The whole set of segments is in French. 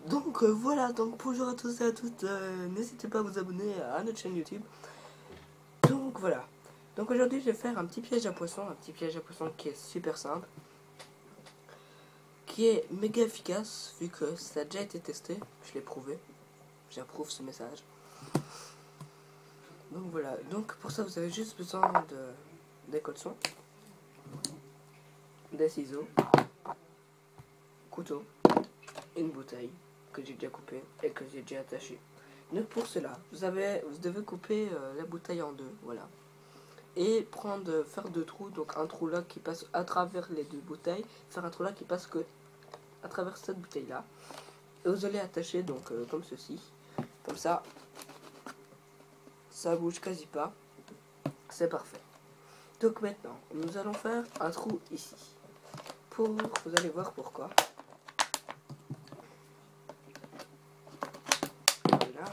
Donc voilà, donc bonjour à tous et à toutes, n'hésitez pas à vous abonner à notre chaîne YouTube. Donc voilà, donc aujourd'hui je vais faire un petit piège à poisson, qui est super simple, qui est méga efficace vu que ça a déjà été testé, je l'ai prouvé, j'approuve ce message. Donc voilà, donc pour ça vous avez juste besoin des colsons, des ciseaux, couteau, une bouteille que j'ai déjà coupée et que j'ai déjà attachée. Donc pour cela, vous devez couper la bouteille en deux, voilà. Et faire deux trous, donc un trou là qui passe à travers les deux bouteilles, faire un trou là qui passe que à travers cette bouteille là. Et vous allez attacher donc comme ceci, comme ça bouge quasi pas, c'est parfait. Donc maintenant, nous allons faire un trou ici. Vous allez voir pourquoi. Voilà,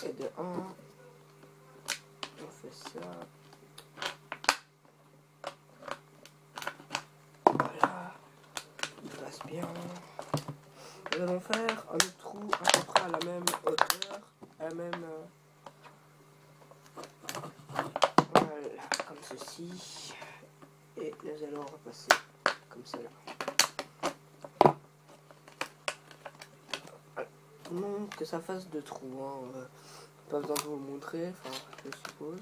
et de 1, on fait ça. Voilà, il passe bien. Nous allons faire un autre trou à peu près à la même hauteur, à la même... voilà, comme ceci. Et nous allons repasser comme cela. Non, que ça fasse deux trous, hein. Pas besoin de vous le montrer, enfin, je suppose.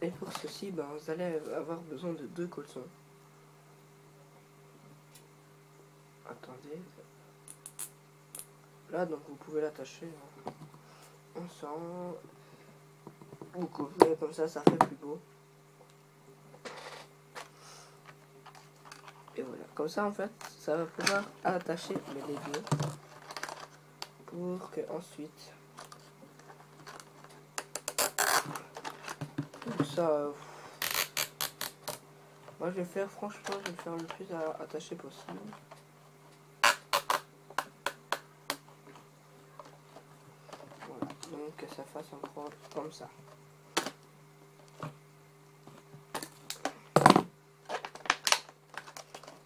Et pour ceci, ben, vous allez avoir besoin de deux colsons. Attendez. Là, donc vous pouvez l'attacher ensemble. Vous coupez comme ça fait plus beau. Et voilà, comme ça en fait, ça va pouvoir attacher les deux pour que ensuite, tout ça, moi je vais faire, franchement, je vais le faire le plus attaché possible. Voilà, donc que ça fasse encore comme ça.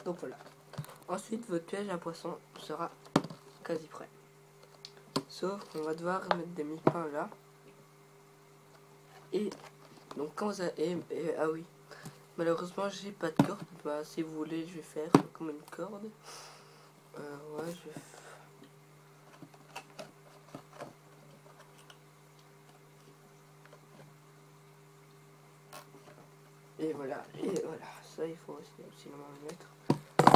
Donc voilà. Ensuite, votre piège à poisson sera quasi prêt. Sauf qu'on va devoir mettre des mi-pains là. Et donc quand vous avez... ah oui. Malheureusement, j'ai pas de corde. Bah, si vous voulez, je vais faire comme une corde. Ouais, je vais... Et voilà, ça il faut aussi absolument le mettre.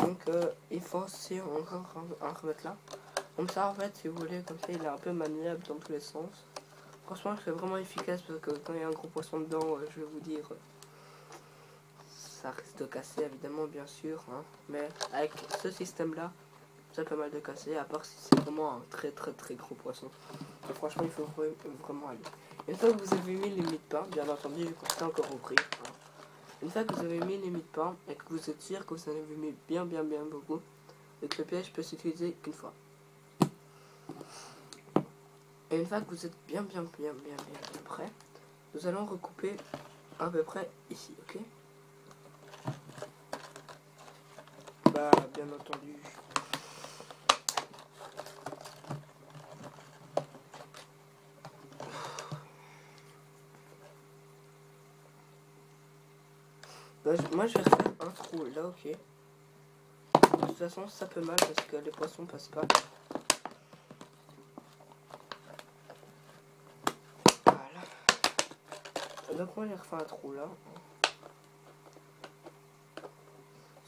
Donc il faut aussi en remettre là. Comme ça en fait, si vous voulez, comme ça il est un peu maniable dans tous les sens. Franchement c'est vraiment efficace parce que quand il y a un gros poisson dedans, je vais vous dire, ça risque de casser évidemment bien sûr. Hein. Mais avec ce système là, ça peut mal de casser, à part si c'est vraiment un très gros poisson. Et franchement il faut vraiment aller. Une fois que vous avez mis les mi-pains, bien entendu, je compte encore ouvrir. Hein. Une fois que vous avez mis les mi-pains et que vous êtes sûr que vous en avez mis bien beaucoup, et que le piège peut s'utiliser qu'une fois. Et une fois que vous êtes bien prêt, nous allons recouper à peu près ici, ok? Bah, bien entendu. Bah, moi, je vais refaire un trou là, ok? De toute façon, ça peut mal parce que les poissons passent pas. Voilà. Donc, moi, j'ai refait un trou là.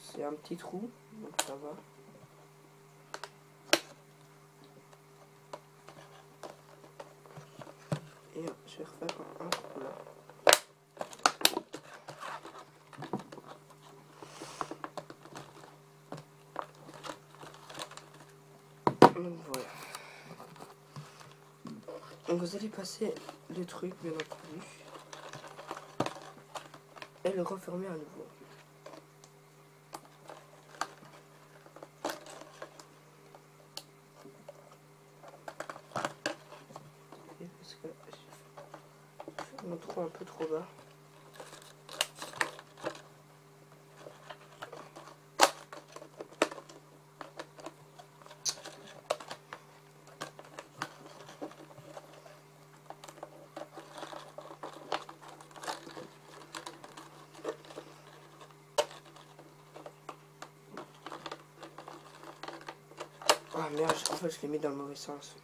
C'est un petit trou, donc ça va. Et je vais refaire un trou là. Donc voilà. Donc vous allez passer le truc, bien entendu, et le refermer à nouveau. Parce que j'ai fait mon trou un peu trop bas. Ah merde, en fait je l'ai mis dans le mauvais sens.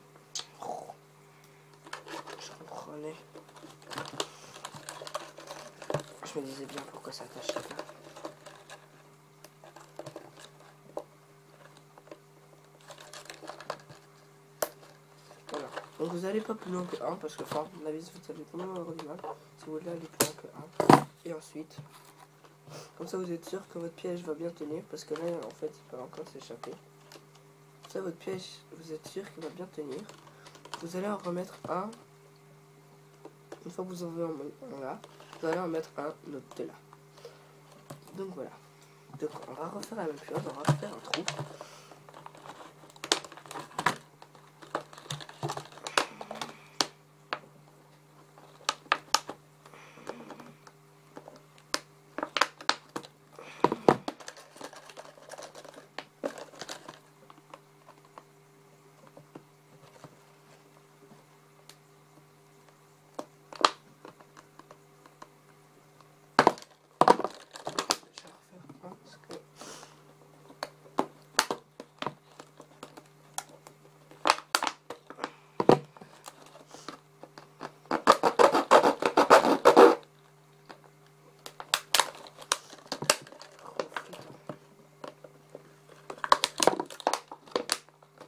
Je comprenais. Je me disais bien pourquoi ça attachait là. Voilà. Donc vous allez pas plus loin que 1 parce que enfin, à mon avis vous allez quand même avoir du mal si vous voulez aller plus loin que 1. Et ensuite, comme ça vous êtes sûr que votre piège va bien tenir parce que là en fait il peut encore s'échapper. Ça votre piège, vous êtes sûr qu'il va bien tenir. Vous allez en remettre un. Une fois que vous en avez un là, vous allez en mettre un autre de là. Donc voilà. Donc on va refaire la même chose, on va refaire un trou.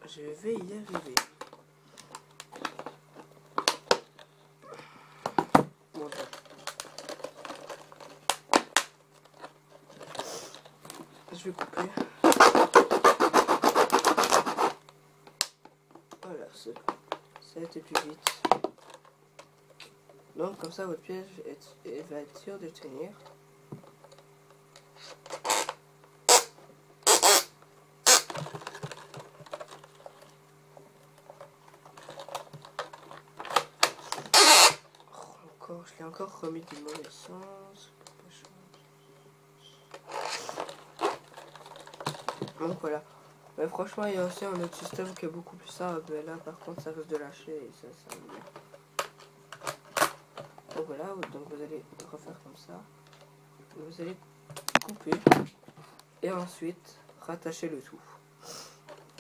Je vais y arriver. Bon, je vais couper. Voilà, ça a été plus vite. Donc comme ça votre piège va être sûr de tenir. Je l'ai encore remis du mauvais sens. Donc voilà. Mais franchement, il y a aussi un autre système qui est beaucoup plus simple. Mais là, par contre, ça risque de lâcher et ça me dit. Donc voilà. Donc vous allez refaire comme ça. Vous allez couper. Et ensuite, rattacher le tout.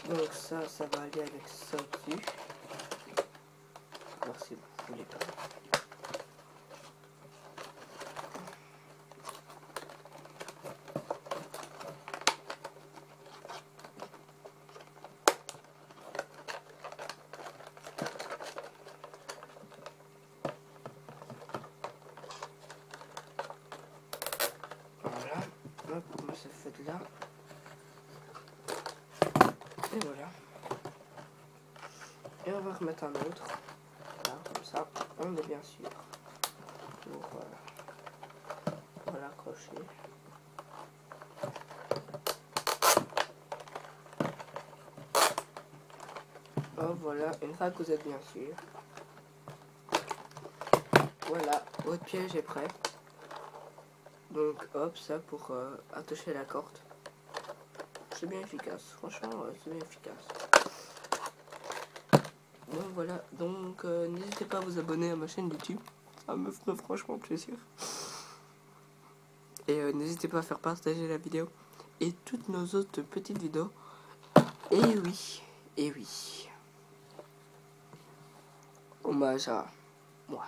Donc ça va aller avec ça dessus. Alors si vous voulez pas. Voilà, hop, moi ça fait de là. Et voilà. Et on va remettre un autre. Là, comme ça, on est bien sûr. Donc voilà. On va l'accrocher. Oh voilà, une fois que vous êtes bien sûr. Voilà, votre piège est prêt. Donc hop, ça pour attacher la corde. C'est bien efficace, franchement c'est bien efficace. Donc voilà, donc n'hésitez pas à vous abonner à ma chaîne YouTube, ça me ferait franchement plaisir. Et n'hésitez pas à faire partager la vidéo et toutes nos autres petites vidéos. Et oui, hommage à moi.